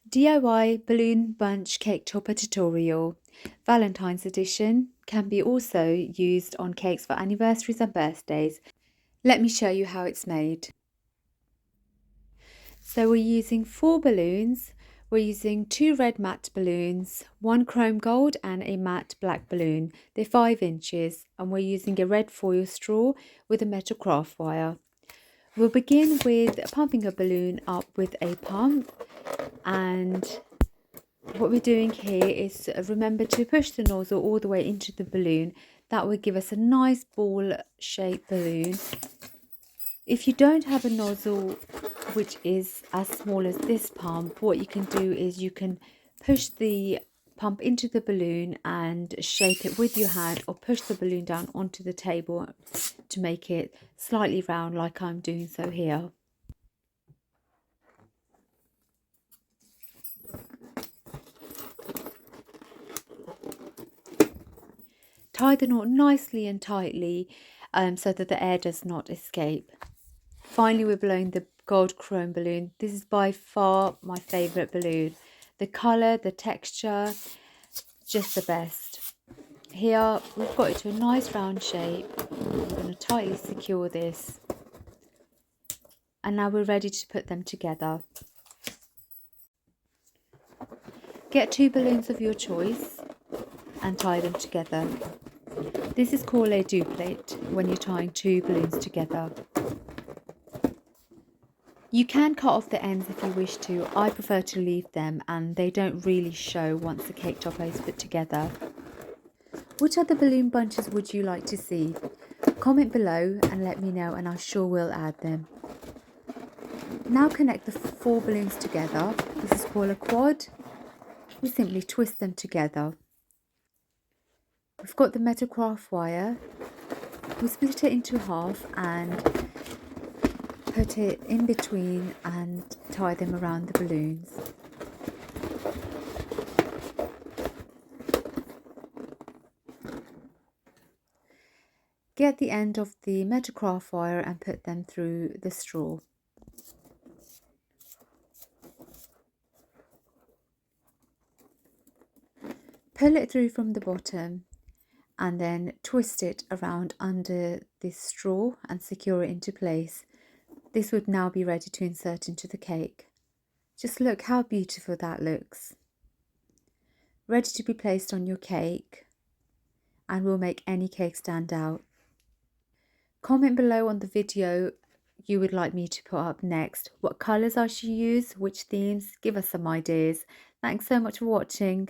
DIY balloon bunch cake topper tutorial. Valentine's edition can be also used on cakes for anniversaries and birthdays. Let me show you how it's made. So we're using 4 balloons. We're using 2 red matte balloons, 1 chrome gold and a matte black balloon. They're 5 inches and we're using a red foil straw with a metal craft wire. We'll begin with pumping a balloon up with a pump, and what we're doing here is remember to push the nozzle all the way into the balloon. That will give us a nice ball shaped balloon. If you don't have a nozzle which is as small as this pump, what you can do is you can push the pump into the balloon and shake it with your hand, or push the balloon down onto the table to make it slightly round like I'm doing so here. Tie the knot nicely and tightly so that the air does not escape. Finally, we're blowing the gold chrome balloon. This is by far my favourite balloon. The colour, the texture, just the best. Here we've got it to a nice round shape. We're going to tightly secure this. And now we're ready to put them together. Get 2 balloons of your choice and tie them together. This is called a duplet when you're tying 2 balloons together. You can cut off the ends if you wish to. I prefer to leave them, and they don't really show once the cake topper is put together. Which other balloon bunches would you like to see? Comment below and let me know, and I sure will add them. Now connect the 4 balloons together. This is called a quad. We simply twist them together. We've got the metal craft wire. We split it into half and put it in between and tie them around the balloons. Get the end of the metal craft wire and put them through the straw. Pull it through from the bottom and then twist it around under this straw and secure it into place. This would now be ready to insert into the cake. Just look how beautiful that looks. Ready to be placed on your cake, and will make any cake stand out. Comment below on the video you would like me to put up next. What colours I should use, which themes, give us some ideas. Thanks so much for watching.